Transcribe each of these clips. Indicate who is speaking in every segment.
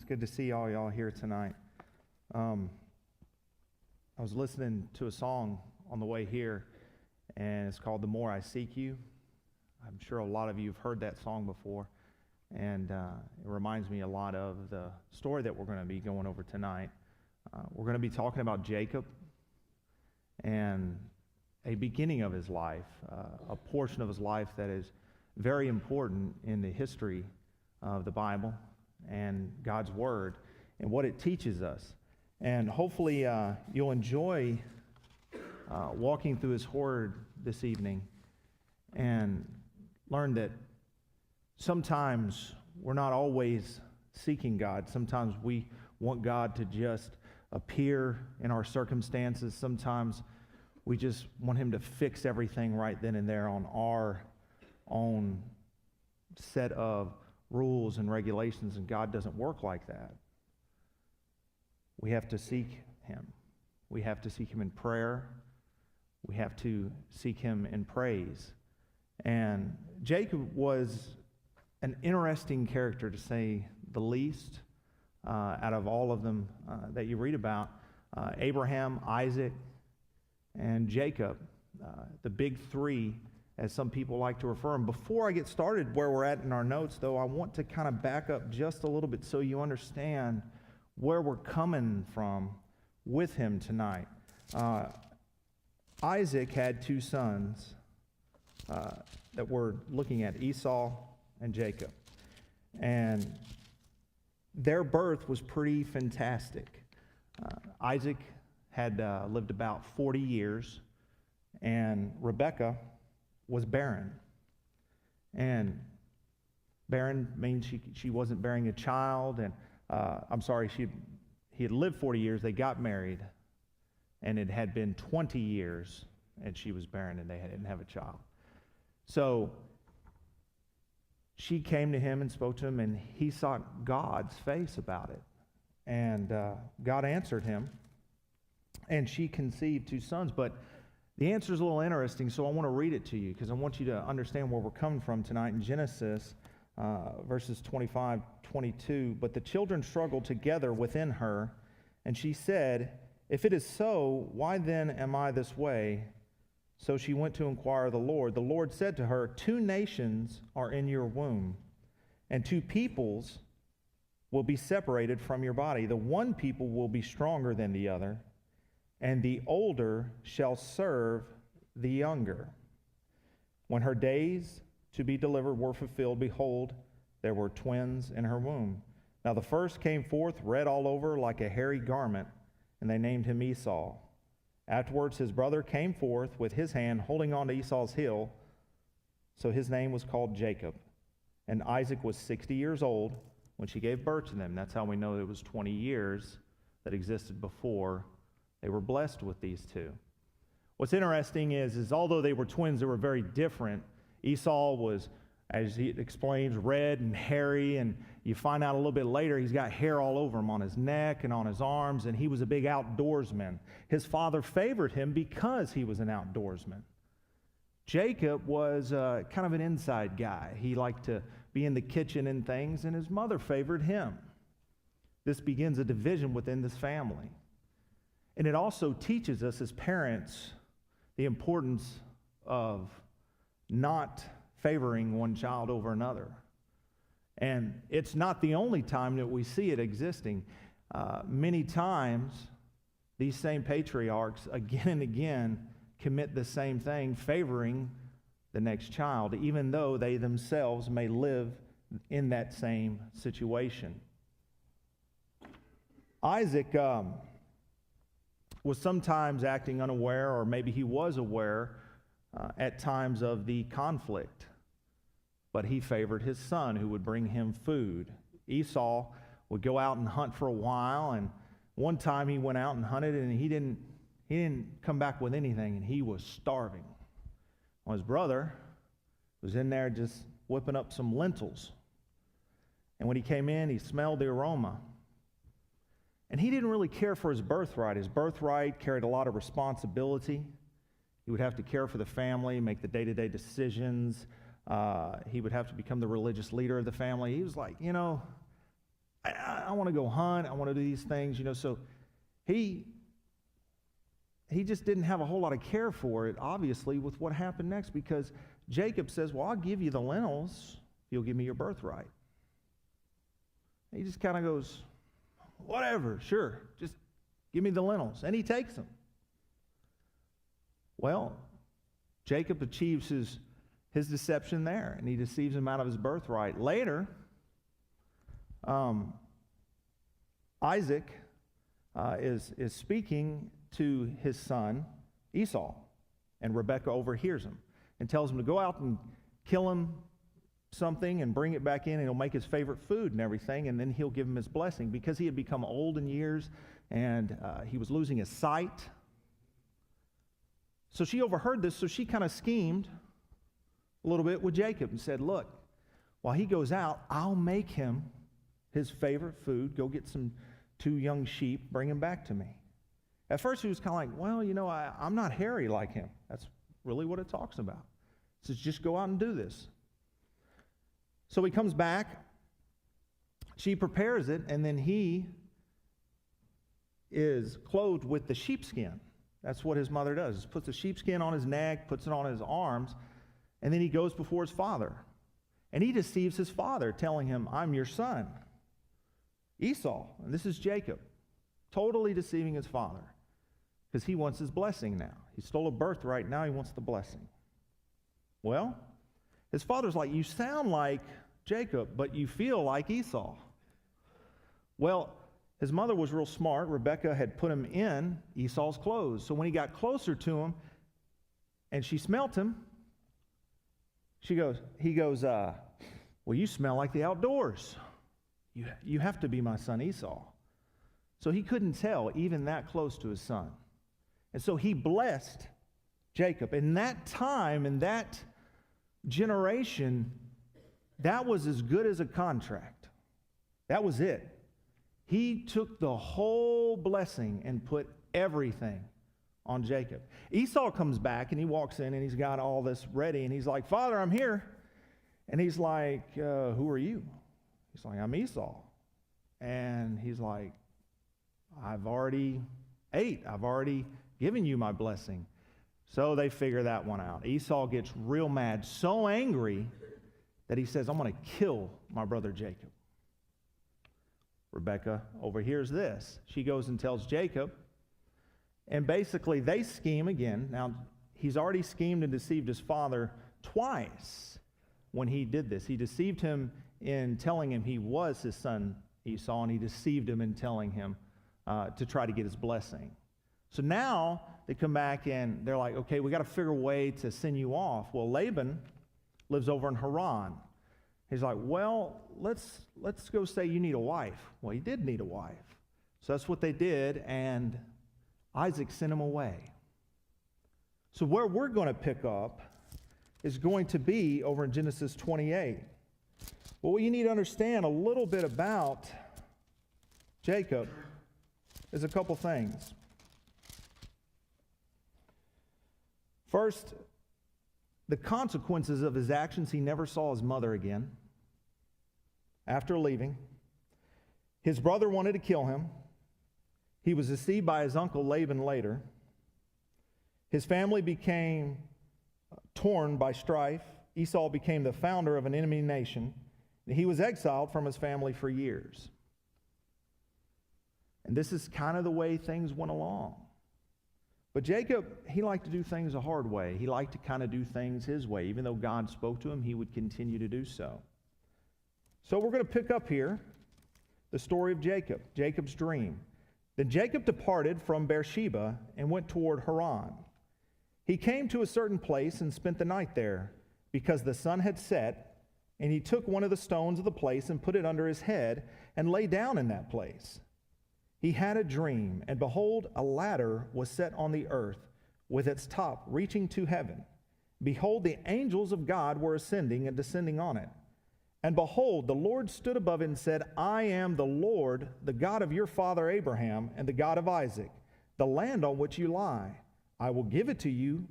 Speaker 1: It's good to see all y'all here tonight. I was listening to a song on the way here, and it's called "The More I Seek You." I'm sure a lot of you have heard that song before, and it reminds me a lot of the story that we're going to be going over tonight. We're going to be talking about Jacob and a beginning of his life, a portion of his life that is very important in the history of the Bible and God's Word and what it teaches us. And hopefully you'll enjoy walking through His Word this evening and learn that sometimes we're not always seeking God. Sometimes we want God to just appear in our circumstances. Sometimes we just want Him to fix everything right then and there on our own set of rules and regulations, and God doesn't work like that. We have to seek Him. We have to seek Him in prayer. We have to seek Him in praise. And Jacob was an interesting character, to say the least, out of all of them that you read about. Abraham, Isaac, and Jacob, the big three, as some people like to refer them. Before I get started where we're at in our notes, though, I want to kind of back up just a little bit so you understand where we're coming from with him tonight. Isaac had two sons that we're looking at, Esau and Jacob. And their birth was pretty fantastic. Isaac had lived about 40 years, and Rebekah was barren. And barren means she wasn't bearing a child, and he had lived 40 years, they got married, and it had been 20 years, and she was barren, and they didn't have a child. So she came to him and spoke to him, and he sought God's face about it. And God answered him, and she conceived two sons. But the answer is a little interesting, so I want to read it to you because I want you to understand where we're coming from tonight. In Genesis, verses 25, 22, "But the children struggled together within her, and she said, 'If it is so, why then am I this way?' So she went to inquire of the Lord. The Lord said to her, 'Two nations are in your womb, and two peoples will be separated from your body. The one people will be stronger than the other, and the older shall serve the younger.' When her days to be delivered were fulfilled, behold, there were twins in her womb. Now the first came forth red all over like a hairy garment, and they named him Esau. Afterwards his brother came forth with his hand holding on to Esau's heel, so his name was called Jacob. And Isaac was 60 years old when she gave birth to them." That's how we know it was 20 years that existed before they were blessed with these two. What's interesting is although they were twins, they were very different. Esau was, as he explains, red and hairy, and you find out a little bit later he's got hair all over him on his neck and on his arms, and he was a big outdoorsman. His father favored him because he was an outdoorsman. Jacob was kind of an inside guy. He liked to be in the kitchen and things, and his mother favored him. This begins a division within this family. And it also teaches us as parents the importance of not favoring one child over another. And it's not the only time that we see it existing. Many times, these same patriarchs, again and again, commit the same thing, favoring the next child, even though they themselves may live in that same situation. Isaac was sometimes acting unaware, or maybe he was aware at times of the conflict, but he favored his son who would bring him food. Esau would go out and hunt for a while, and one time he went out and hunted, and he didn't come back with anything, and he was starving. Well, his brother was in there just whipping up some lentils, and when he came in, he smelled the aroma. And he didn't really care for his birthright. His birthright carried a lot of responsibility. He would have to care for the family, make the day-to-day decisions. He would have to become the religious leader of the family. He was like, I want to go hunt. I want to do these things, So he just didn't have a whole lot of care for it, obviously, with what happened next, because Jacob says, well, I'll give you the lentils if you'll give me your birthright. He just kind of goes, whatever, sure, just give me the lentils. And he takes them. Well, Jacob achieves his deception there, and he deceives him out of his birthright. Later, Isaac is speaking to his son Esau, and Rebekah overhears him and tells him to go out and kill him something and bring it back in, and he'll make his favorite food and everything, and then he'll give him his blessing, because he had become old in years and he was losing his sight. So she overheard this, so she kind of schemed a little bit with Jacob and said, look, while he goes out, I'll make him his favorite food, go get 2 young sheep, bring him back to me. At first he was kind of like, well, I'm not hairy like him. That's really what it talks about. It says, just go out and do this. So he comes back, she prepares it, and then he is clothed with the sheepskin. That's what his mother does. Puts the sheepskin on his neck, puts it on his arms, and then he goes before his father. And he deceives his father, telling him, I'm your son, Esau. And this is Jacob, totally deceiving his father, because he wants his blessing now. He stole a birthright, now he wants the blessing. Well, his father's like, you sound like Jacob, but you feel like Esau. Well, his mother was real smart. Rebekah had put him in Esau's clothes. So when he got closer to him and she smelt him, he goes, well, you smell like the outdoors. You have to be my son Esau. So he couldn't tell, even that close to his son. And so he blessed Jacob. In that time, in that generation, that was as good as a contract. That was it. He took the whole blessing and put everything on Jacob. Esau comes back and he walks in and he's got all this ready and he's like, Father, I'm here. And he's like, who are you? He's like, I'm Esau. And he's like, I've already ate. I've already given you my blessing. So they figure that one out. Esau gets real mad, so angry that he says, I'm going to kill my brother Jacob. Rebekah overhears this. She goes and tells Jacob, and basically they scheme again. Now, he's already schemed and deceived his father twice when he did this. He deceived him in telling him he was his son Esau, and he deceived him in telling him to try to get his blessing. So now they come back and they're like, okay, we got to figure a way to send you off. Well, Laban lives over in Haran. He's like, well, let's go say you need a wife. Well, he did need a wife. So that's what they did, and Isaac sent him away. So where we're going to pick up is going to be over in Genesis 28. But what you need to understand a little bit about Jacob is a couple things. First, the consequences of his actions, he never saw his mother again after leaving. His brother wanted to kill him. He was deceived by his uncle Laban later. His family became torn by strife. Esau became the founder of an enemy nation. He was exiled from his family for years. And this is kind of the way things went along. But Jacob, he liked to do things a hard way. He liked to kind of do things his way. Even though God spoke to him, he would continue to do so. So we're going to pick up here the story of Jacob, Jacob's dream. Then Jacob departed from Beersheba and went toward Haran. He came to a certain place and spent the night there, because the sun had set, and he took one of the stones of the place and put it under his head and lay down in that place. He had a dream, and behold, a ladder was set on the earth, with its top reaching to heaven. Behold, the angels of God were ascending and descending on it. And behold, the Lord stood above it and said, I am the Lord, the God of your father Abraham, and the God of Isaac. The land on which you lie, I will give it to you,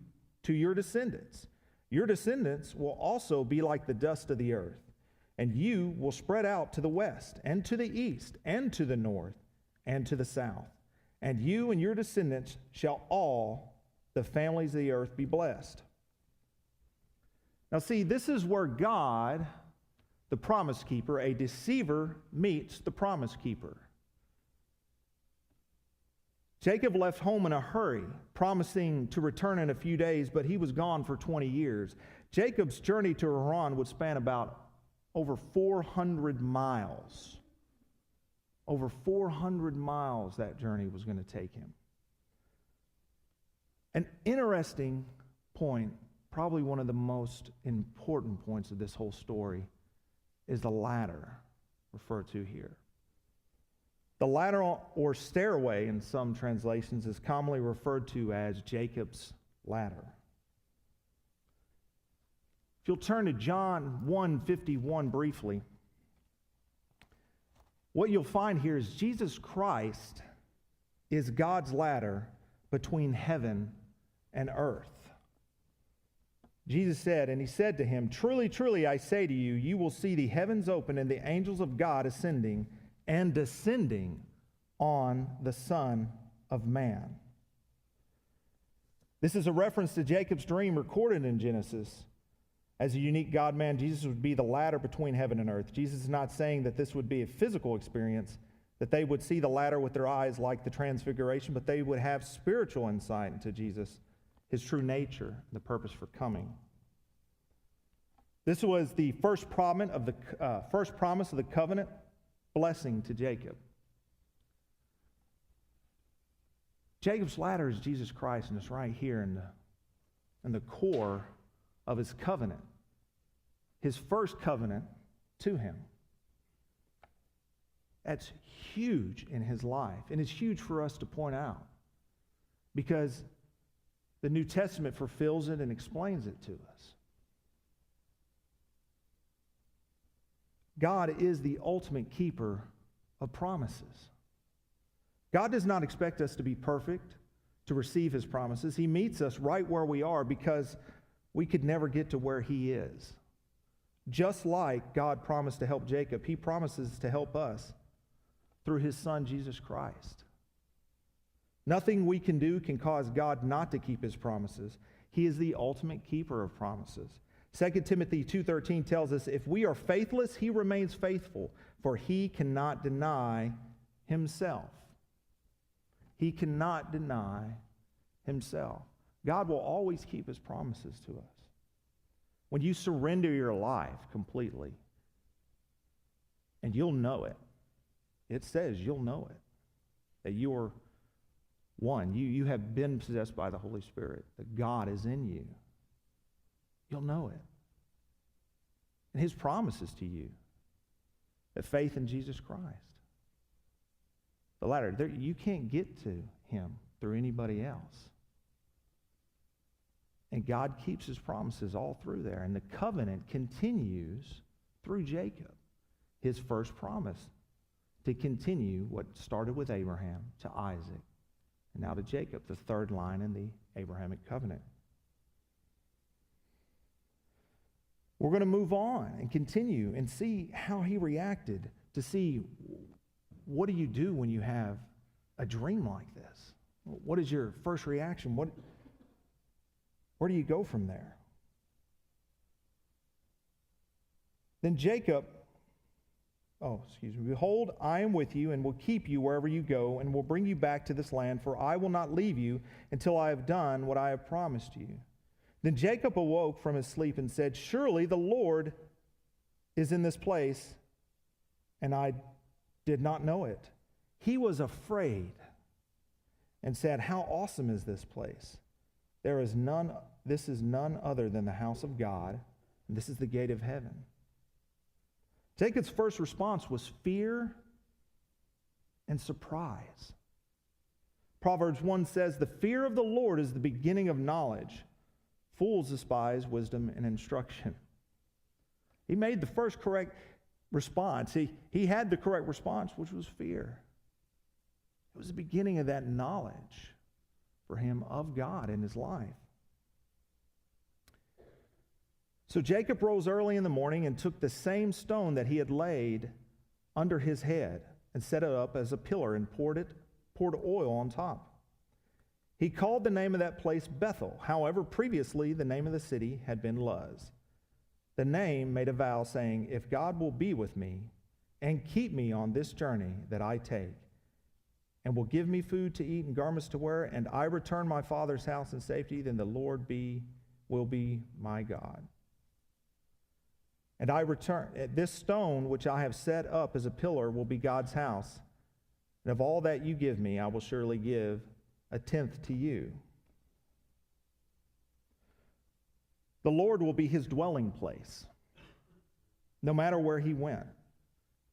Speaker 1: to your descendants. Your descendants will also be like the dust of the earth. and you will spread out to the west, and to the east, and to the north, and to the south. And you and your descendants shall all the families of the earth be blessed. Now see, this is where God, the promise keeper, a deceiver, meets the promise keeper. Jacob left home in a hurry, promising to return in a few days, but he was gone for 20 years. Jacob's journey to Haran would span about over 400 miles. Over 400 miles that journey was going to take him. An interesting point, probably one of the most important points of this whole story, is the ladder referred to here. The ladder or stairway in some translations is commonly referred to as Jacob's ladder. If you'll turn to John 1:51 briefly, what you'll find here is Jesus Christ is God's ladder between heaven and earth. Jesus said, and he said to him, "Truly, truly, I say to you, you will see the heavens open and the angels of God ascending and descending on the Son of Man." This is a reference to Jacob's dream recorded in Genesis. As a unique God-man, Jesus would be the ladder between heaven and earth. Jesus is not saying that this would be a physical experience, that they would see the ladder with their eyes like the Transfiguration, but they would have spiritual insight into Jesus, his true nature, the purpose for coming. This was the first promise of the covenant blessing to Jacob. Jacob's ladder is Jesus Christ, and it's right here in the core of his covenant, his first covenant to him. That's huge in his life, and it's huge for us to point out because the New Testament fulfills it and explains it to us. God is the ultimate keeper of promises. God does not expect us to be perfect to receive his promises. He meets us right where we are because we could never get to where he is. Just like God promised to help Jacob, he promises to help us through his Son, Jesus Christ. Nothing we can do can cause God not to keep his promises. He is the ultimate keeper of promises. 2 Timothy 2:13 tells us, if we are faithless, he remains faithful, for he cannot deny himself. He cannot deny himself. God will always keep his promises to us. When you surrender your life completely, and you'll know it, it says you'll know it, that you are one. You have been possessed by the Holy Spirit, that God is in you. You'll know it. And his promises to you, that faith in Jesus Christ. The latter, you can't get to him through anybody else. And God keeps his promises all through there. And the covenant continues through Jacob, his first promise, to continue what started with Abraham to Isaac, and now to Jacob, the third line in the Abrahamic covenant. We're going to move on and continue and see how he reacted, to see what do you do when you have a dream like this? What is your first reaction? Where do you go from there? Then Jacob, behold, I am with you and will keep you wherever you go and will bring you back to this land, for I will not leave you until I have done what I have promised you. Then Jacob awoke from his sleep and said, surely the Lord is in this place, and I did not know it. He was afraid and said, how awesome is this place? This is none other than the house of God, and this is the gate of heaven. Jacob's first response was fear and surprise. Proverbs 1 says, the fear of the Lord is the beginning of knowledge. Fools despise wisdom and instruction. He made the first correct response. He had the correct response, which was fear. It was the beginning of that knowledge for him of God in his life. So Jacob rose early in the morning and took the same stone that he had laid under his head and set it up as a pillar and poured oil on top. He called the name of that place Bethel. However, previously the name of the city had been Luz. The name made a vow, saying, "If God will be with me and keep me on this journey that I take, and will give me food to eat and garments to wear, and I return my father's house in safety, then the Lord will be my God. And I return, this stone which I have set up as a pillar will be God's house. And of all that you give me, I will surely give a tenth to you. The Lord will be his dwelling place, no matter where he went."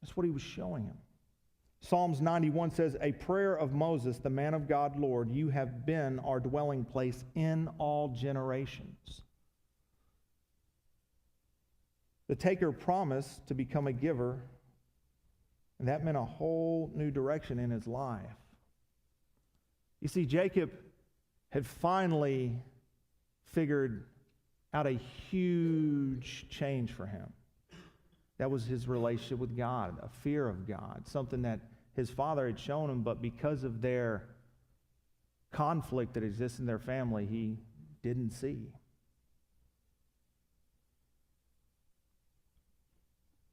Speaker 1: That's what he was showing him. Psalms 91 says, "A prayer of Moses, the man of God, Lord, you have been our dwelling place in all generations." The taker promised to become a giver, and that meant a whole new direction in his life. You see, Jacob had finally figured out a huge change for him. That was his relationship with God, a fear of God, something that his father had shown him, but because of their conflict that exists in their family, he didn't see.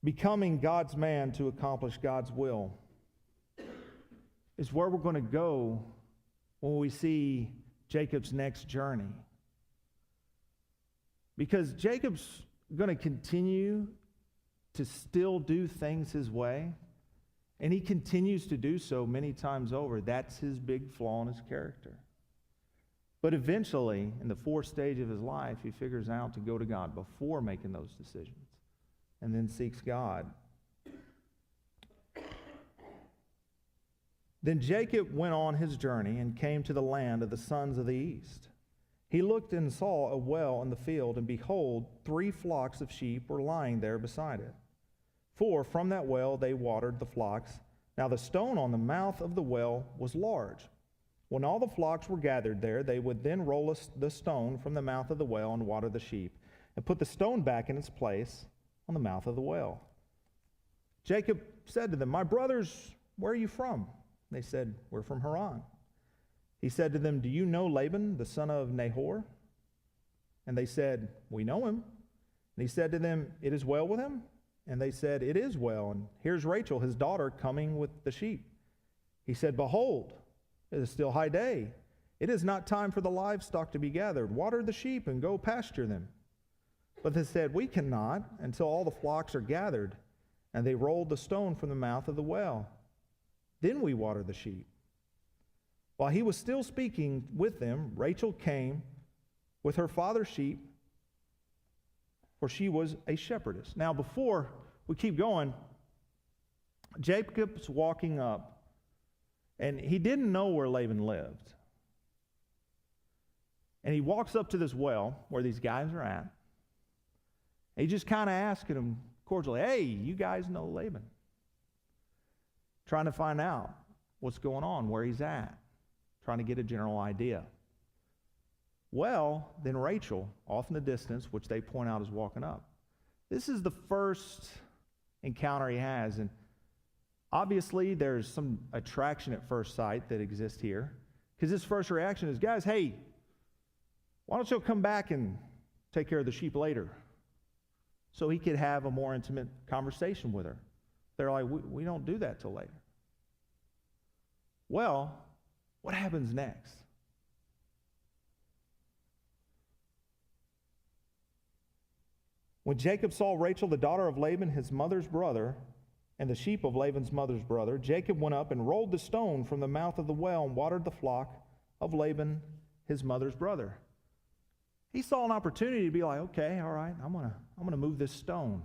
Speaker 1: Becoming God's man to accomplish God's will is where we're going to go when we see Jacob's next journey. Because Jacob's going to continue to still do things his way, and he continues to do so many times over. That's his big flaw in his character. But eventually, in the fourth stage of his life, he figures out to go to God before making those decisions, and then seeks God. Then Jacob went on his journey and came to the land of the sons of the east. He looked and saw a well in the field, and behold, 3 flocks of sheep were lying there beside it. For from that well they watered the flocks. Now the stone on the mouth of the well was large. When all the flocks were gathered there, they would then roll the stone from the mouth of the well and water the sheep, and put the stone back in its place on the mouth of the well. Jacob said to them, "My brothers, where are you from?" They said, "We're from Haran." He said to them, "Do you know Laban, the son of Nahor?" And they said, "We know him." And he said to them, "It is well with him?" And they said, "It is well. And here's Rachel, his daughter, coming with the sheep." He said, "Behold, it is still high day. It is not time for the livestock to be gathered. Water the sheep and go pasture them." But they said, "We cannot until all the flocks are gathered." And they rolled the stone from the mouth of the well. Then we water the sheep. While he was still speaking with them, Rachel came with her father's sheep, for she was a shepherdess. Now, before we keep going, Jacob's walking up, and he didn't know where Laban lived. And he walks up to this well where these guys are at. And he just kind of asking them cordially, "Hey, you guys know Laban?" Trying to find out what's going on, where he's at, trying to get a general idea. Well, then Rachel, off in the distance, which they point out is walking up. This is the first encounter he has, and obviously there's some attraction at first sight that exists here, because his first reaction is, "Guys, hey, why don't you come back and take care of the sheep later?" So he could have a more intimate conversation with her. They're like, we don't do that till later. Well, what happens next? When Jacob saw Rachel, the daughter of Laban, his mother's brother, and the sheep of Laban's mother's brother, Jacob went up and rolled the stone from the mouth of the well and watered the flock of Laban, his mother's brother. He saw an opportunity to be like, "Okay, all right, I'm gonna move this stone.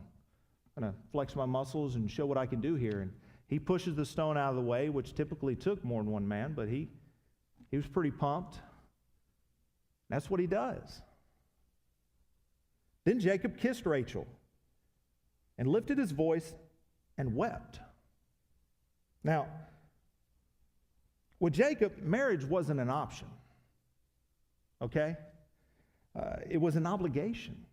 Speaker 1: I'm going to flex my muscles and show what I can do here." And he pushes the stone out of the way, which typically took more than one man, but he was pretty pumped. That's what he does. Then Jacob kissed Rachel and lifted his voice and wept. Now, with Jacob, marriage wasn't an option, okay? It was an obligation.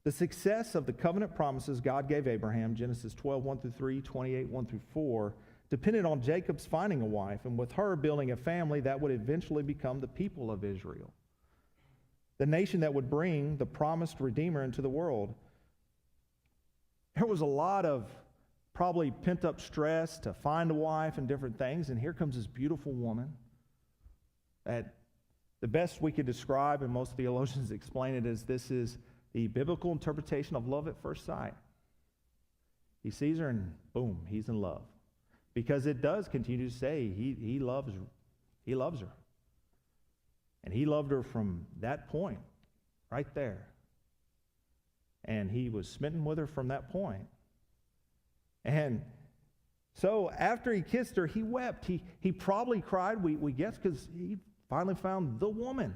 Speaker 1: The success of the covenant promises God gave Abraham, Genesis 12, 1 through 3, 28, 1 through 4, depended on Jacob's finding a wife, and with her building a family that would eventually become the people of Israel, the nation that would bring the promised Redeemer into the world. There was a lot of probably pent-up stress to find a wife and different things, and here comes this beautiful woman that the best we could describe, and most theologians explain it as this is the biblical interpretation of love at first sight. He sees her and boom, he's in love. Because it does continue to say he loves her. And he loved her from that point, right there. And he was smitten with her from that point. And so after he kissed her, he wept. He probably cried, we guess, because he finally found the woman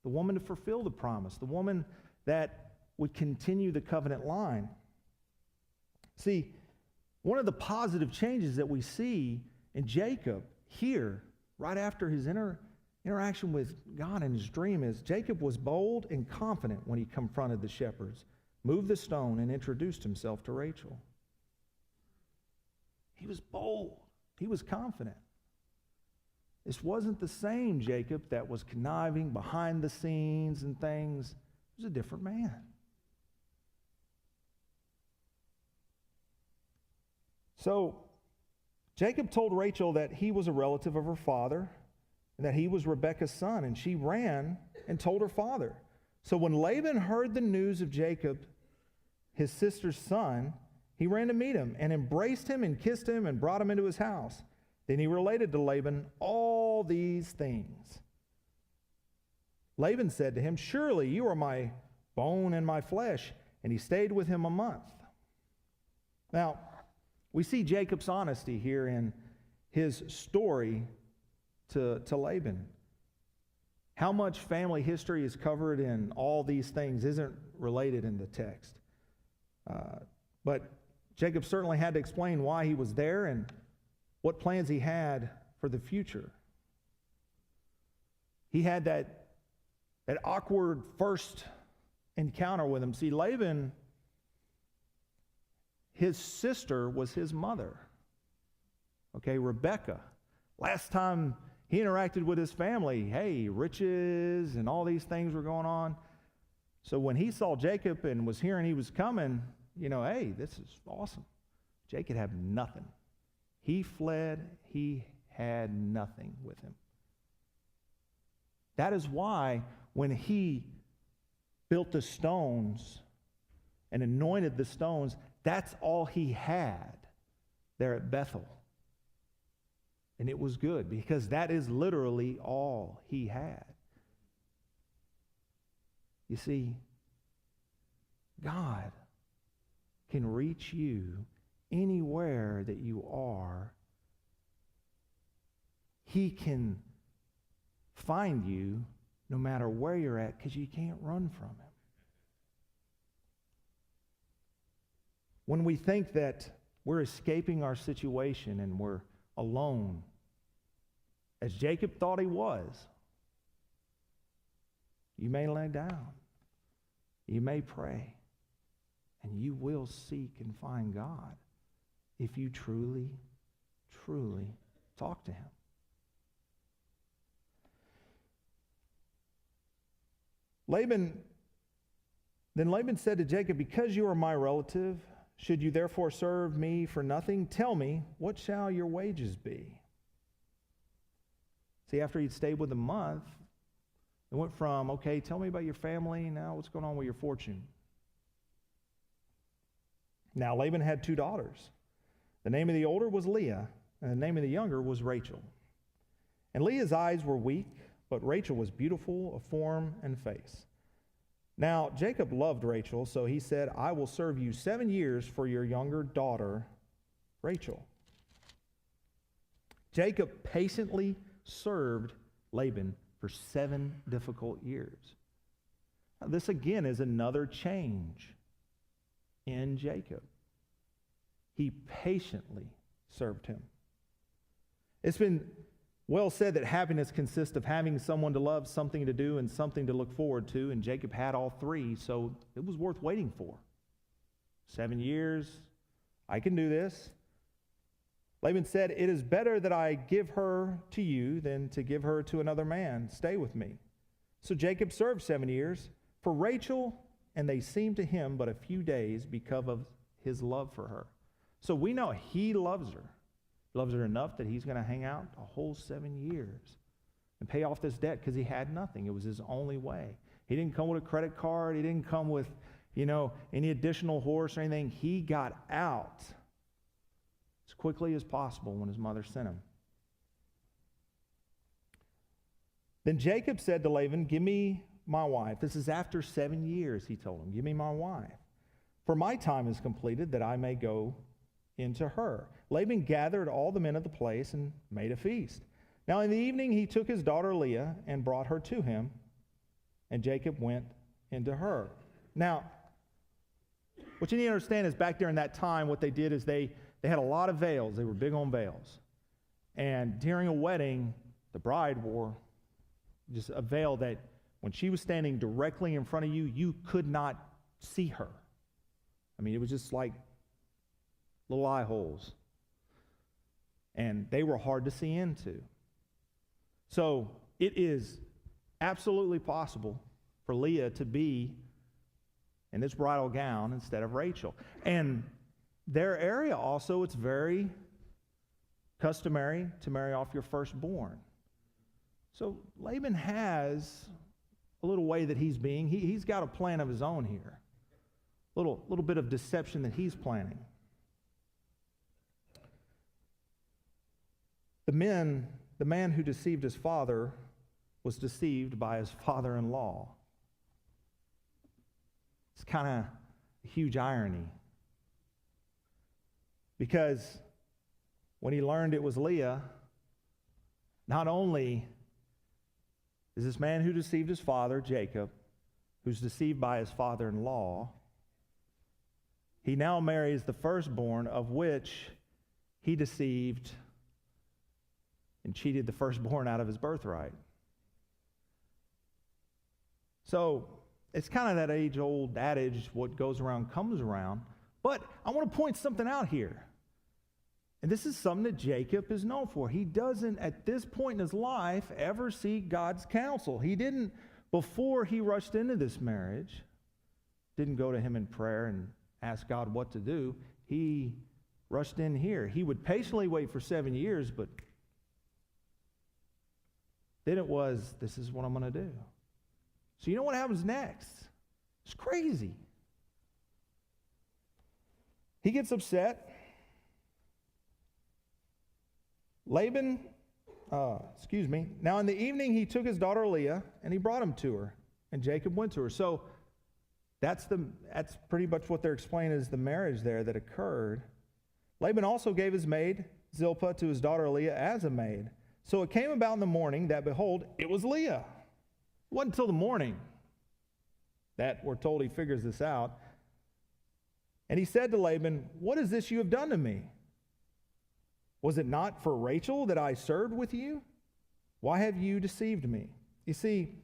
Speaker 1: to fulfill the promise, the woman that would continue the covenant line. See, one of the positive changes that we see in Jacob here, right after his interaction with God in his dream, is Jacob was bold and confident when he confronted the shepherds, moved the stone, and introduced himself to Rachel. He was bold. He was confident. This wasn't the same Jacob that was conniving behind the scenes and things. He was a different man. So, Jacob told Rachel that he was a relative of her father and that he was Rebekah's son, and she ran and told her father. So when Laban heard the news of Jacob, his sister's son, he ran to meet him and embraced him and kissed him and brought him into his house. Then he related to Laban all these things. Laban said to him, "Surely you are my bone and my flesh." And he stayed with him a month. Now, we see Jacob's honesty here in his story to Laban. How much family history is covered in all these things isn't related in the text. But Jacob certainly had to explain why he was there and what plans he had for the future. He had that awkward first encounter with him. See, Laban, his sister was his mother. Okay, Rebekah. Last time he interacted with his family, hey, riches and all these things were going on. So when he saw Jacob and was hearing he was coming, hey, this is awesome. Jacob had nothing. He fled. He had nothing with him. That is why when he built the stones and anointed the stones, that's all he had there at Bethel. And it was good because that is literally all he had. You see, God can reach you anywhere that you are. He can find you no matter where you're at because you can't run from him. When we think that we're escaping our situation and we're alone, as Jacob thought he was, you may lay down, you may pray, and you will seek and find God if you truly, truly talk to him. Laban said to Jacob, "Because you are my relative, should you therefore serve me for nothing? Tell me, what shall your wages be?" See, after he'd stayed with a month, it went from, okay, tell me about your family, now what's going on with your fortune? Now Laban had 2 daughters. The name of the older was Leah, and the name of the younger was Rachel. And Leah's eyes were weak, but Rachel was beautiful of form and face. Now Jacob loved Rachel, so he said, "I will serve you 7 years for your younger daughter, Rachel." Jacob patiently served Laban for 7 difficult years. Now, this again is another change in Jacob. He patiently served him. It's been well said that happiness consists of having someone to love, something to do, and something to look forward to, and Jacob had all three, so it was worth waiting for. 7 years, I can do this. Laban said, "It is better that I give her to you than to give her to another man. Stay with me." So Jacob served 7 years for Rachel, and they seemed to him but a few days because of his love for her. So we know he loves her. He loves her enough that he's going to hang out a whole 7 years and pay off this debt because he had nothing. It was his only way. He didn't come with a credit card. He didn't come with, any additional horse or anything. He got out as quickly as possible when his mother sent him. Then Jacob said to Laban, "Give me my wife." This is after 7 years, he told him. "Give me my wife, for my time is completed, that I may go into her." Laban gathered all the men of the place and made a feast. Now in the evening he took his daughter Leah and brought her to him, and Jacob went into her. Now, what you need to understand is back during that time, what they did is they had a lot of veils. They were big on veils. And during a wedding, the bride wore just a veil that when she was standing directly in front of you, you could not see her. I mean, it was just like little eye holes. And they were hard to see into. So it is absolutely possible for Leah to be in this bridal gown instead of Rachel. And their area also, it's very customary to marry off your firstborn. So Laban has a little way that he's being. He's got a plan of his own here. A little bit of deception that he's planning. The man who deceived his father was deceived by his father-in-law. It's kind of a huge irony. Because when he learned it was Leah, not only is this man who deceived his father, Jacob, who's deceived by his father-in-law, he now marries the firstborn, of which he deceived and cheated the firstborn out of his birthright. So it's kind of that age-old adage, what goes around comes around. But I want to point something out here. And this is something that Jacob is known for. He doesn't, at this point in his life, ever seek God's counsel. He didn't, before he rushed into this marriage, didn't go to him in prayer and ask God what to do. He rushed in here. He would patiently wait for 7 years, but then it was, this is what I'm going to do. So you know what happens next? It's crazy. He gets upset. Now in the evening he took his daughter Leah and he brought him to her, and Jacob went to her. So that's pretty much what they're explaining is the marriage there that occurred. Laban also gave his maid Zilpah to his daughter Leah as a maid. So it came about in the morning that, behold, it was Leah. It wasn't until the morning that we're told he figures this out. And he said to Laban, "What is this you have done to me? Was it not for Rachel that I served with you? Why have you deceived me?" You see,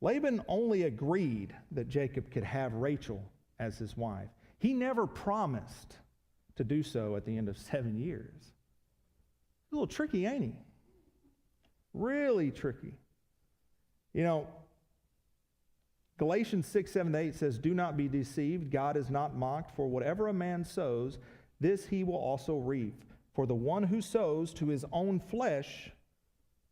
Speaker 1: Laban only agreed that Jacob could have Rachel as his wife. He never promised to do so at the end of 7 years. A little tricky, ain't he? Really tricky. Galatians 6, 7, 8 says, "Do not be deceived. God is not mocked. For whatever a man sows, this he will also reap. For the one who sows to his own flesh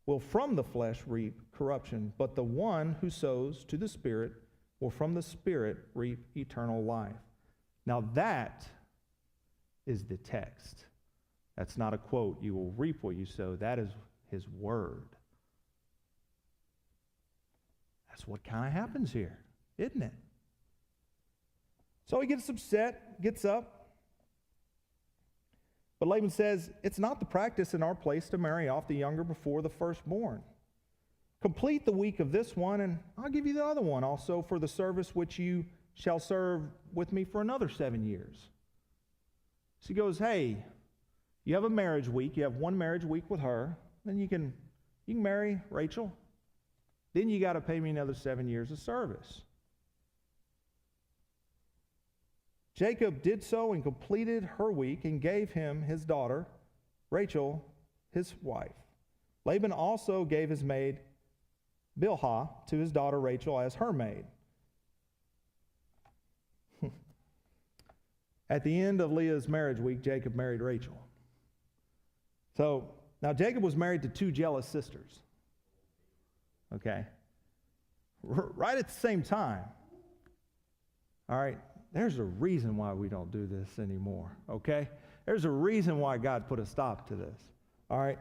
Speaker 1: will from the flesh reap corruption. But the one who sows to the Spirit will from the Spirit reap eternal life." Now that is the text. That's not a quote. You will reap what you sow. That is his word. That's what kind of happens here, isn't it? So he gets upset, gets up. But Laban says, "It's not the practice in our place to marry off the younger before the firstborn. Complete the week of this one, and I'll give you the other one also for the service which you shall serve with me for another 7 years." So he goes, "Hey, you have a marriage week. You have one marriage week with her. then you can marry Rachel. Then you got to pay me another 7 years of service. Jacob did so and completed her week and gave him his daughter, Rachel, his wife. Laban also gave his maid Bilhah to his daughter Rachel as her maid. At the end of Leah's marriage week, Jacob married Rachel. So, now Jacob was married to two jealous sisters. Okay? Right at the same time. All right? There's a reason why we don't do this anymore. Okay? There's a reason why God put a stop to this. All right?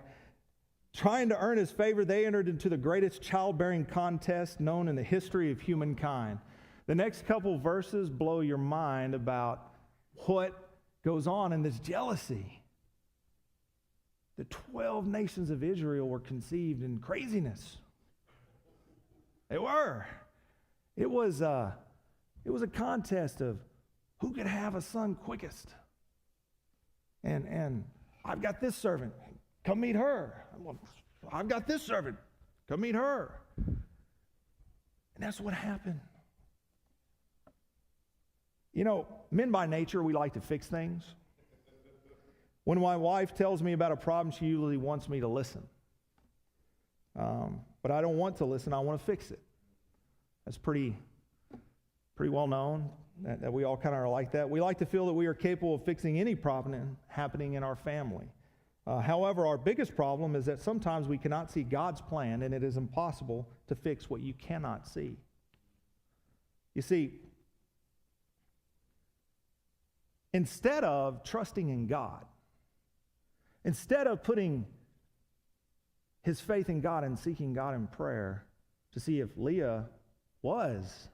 Speaker 1: Trying to earn his favor, they entered into the greatest childbearing contest known in the history of humankind. The next couple verses blow your mind about what goes on in this jealousy. The 12 nations of Israel were conceived in craziness. They were. It was a contest of who could have a son quickest. And I've got this servant. Come meet her. I've got this servant. Come meet her. And that's what happened. You know, men by nature, we like to fix things. When my wife tells me about a problem, she usually wants me to listen. But I don't want to listen. I want to fix it. That's pretty well known that we all kind of are like that. We like to feel that we are capable of fixing any problem happening in our family. However, our biggest problem is that sometimes we cannot see God's plan, and it is impossible to fix what you cannot see. You see, instead of trusting in God, instead of putting his faith in God and seeking God in prayer to see if Leah was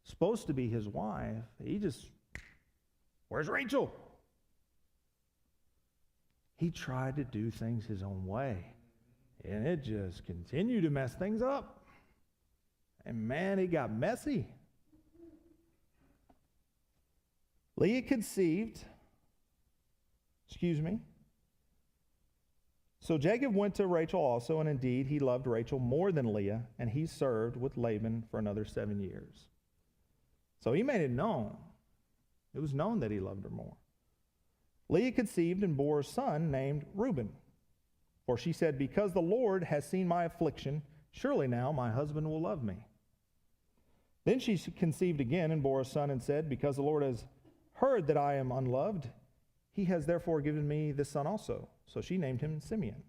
Speaker 1: supposed to be his wife, he just, where's Rachel? He tried to do things his own way, and it just continued to mess things up. And man, it got messy. Leah conceived, So Jacob went to Rachel also, and indeed he loved Rachel more than Leah, and he served with Laban for another 7 years. So he made it known. It was known that he loved her more. Leah conceived and bore a son named Reuben. For she said, because the Lord has seen my affliction, surely now my husband will love me. Then she conceived again and bore a son and said, because the Lord has heard that I am unloved, he has therefore given me this son also. So she named him Simeon.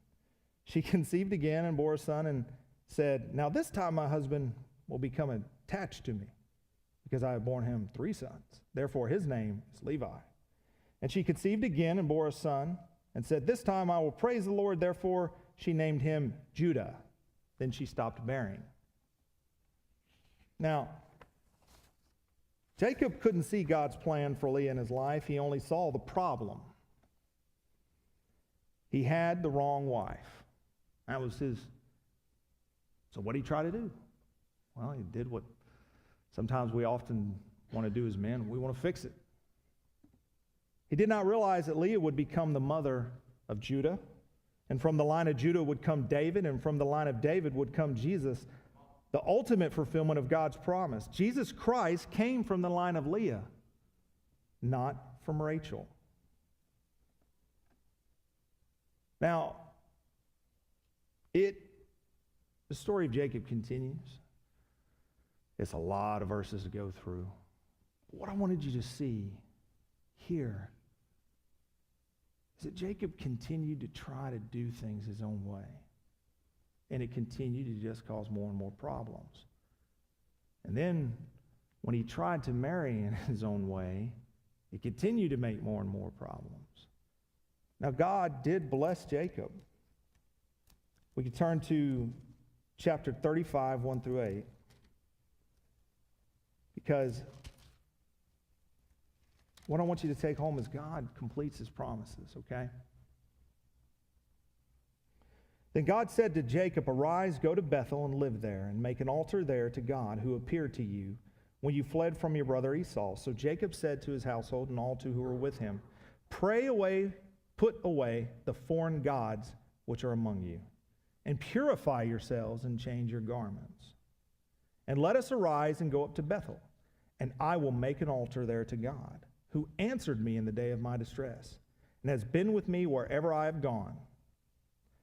Speaker 1: She conceived again and bore a son and said, now this time my husband will become attached to me, because I have borne him 3 sons. Therefore his name is Levi. And she conceived again and bore a son and said, this time I will praise the Lord. Therefore she named him Judah. Then she stopped bearing. Now, Jacob couldn't see God's plan for Leah in his life. He only saw the problem. He had the wrong wife. That was his. So what did he try to do? Well, he did what sometimes we often want to do as men. We want to fix it. He did not realize that Leah would become the mother of Judah, and from the line of Judah would come David, and from the line of David would come Jesus, the ultimate fulfillment of God's promise. Jesus Christ came from the line of Leah, not from Rachel. Now, the story of Jacob continues. It's a lot of verses to go through. What I wanted you to see here is that Jacob continued to try to do things his own way. And it continued to just cause more and more problems. And then when he tried to marry in his own way, it continued to make more and more problems. Now God did bless Jacob. We can turn to chapter 35, 1 through 8. Because what I want you to take home is God completes his promises, okay? Then God said to Jacob, arise, go to Bethel and live there, and make an altar there to God who appeared to you when you fled from your brother Esau. So Jacob said to his household and all who were with him, put away the foreign gods which are among you, and purify yourselves and change your garments. And let us arise and go up to Bethel, and I will make an altar there to God, who answered me in the day of my distress, and has been with me wherever I have gone.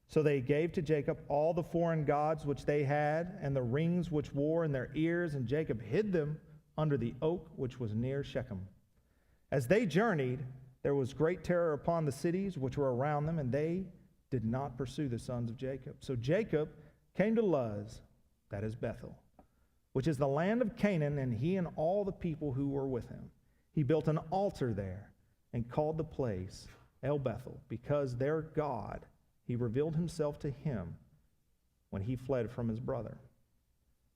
Speaker 1: So they gave to Jacob all the foreign gods which they had, and the rings which wore in their ears, and Jacob hid them under the oak which was near Shechem. As they journeyed, there was great terror upon the cities which were around them, and they did not pursue the sons of Jacob. So Jacob came to Luz, that is Bethel, which is the land of Canaan, and he and all the people who were with him. He built an altar there and called the place El Bethel, because their God, he revealed himself to him when he fled from his brother.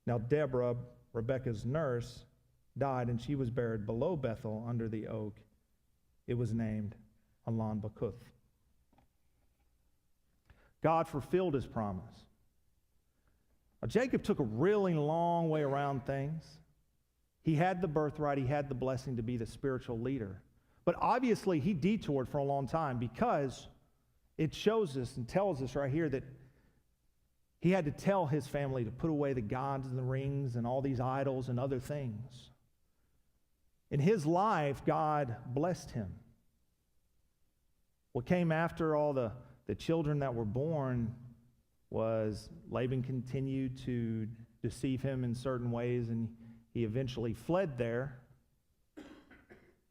Speaker 1: Now Deborah, Rebekah's nurse, died, and she was buried below Bethel under the oak. It was named Allon Bakuth. God fulfilled his promise. Now, Jacob took a really long way around things. He had the birthright, he had the blessing to be the spiritual leader. But obviously, he detoured for a long time, because it shows us and tells us right here that he had to tell his family to put away the gods and the rings and all these idols and other things. In his life, God blessed him. What came after all the children that were born was Laban continued to deceive him in certain ways, and he eventually fled there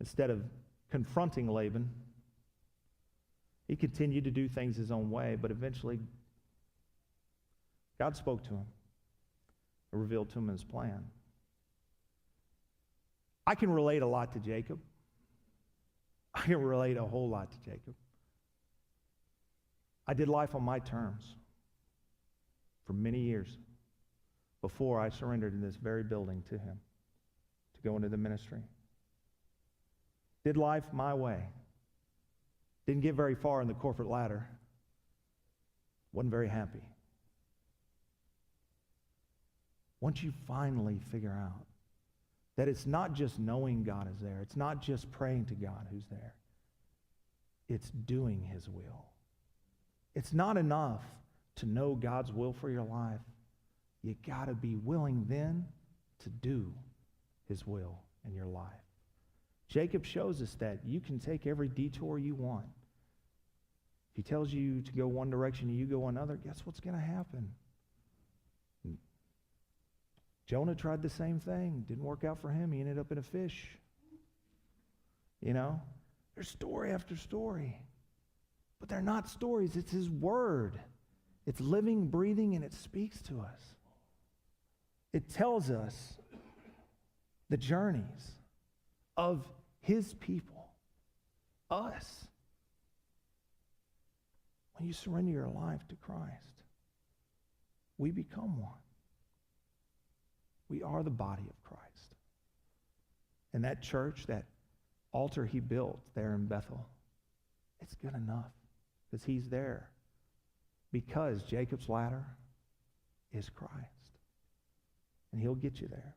Speaker 1: instead of confronting Laban. He continued to do things his own way, but eventually God spoke to him and revealed to him his plan. I can relate a lot to Jacob. I can relate a whole lot to Jacob. I did life on my terms for many years before I surrendered in this very building to him to go into the ministry. Did life my way. Didn't get very far in the corporate ladder. Wasn't very happy. Once you finally figure out that it's not just knowing God is there, it's not just praying to God who's there, it's doing his will. It's not enough to know God's will for your life. You got to be willing then to do his will in your life. Jacob shows us that you can take every detour you want. If he tells you to go one direction and you go another, guess what's going to happen? Jonah tried the same thing. Didn't work out for him. He ended up in a fish. You know? There's story after story. But they're not stories. It's his word. It's living, breathing, and it speaks to us. It tells us the journeys of his people, us. When you surrender your life to Christ, we become one. We are the body of Christ. And that church, that altar he built there in Bethel, it's good enough because he's there. Because Jacob's ladder is Christ. And he'll get you there.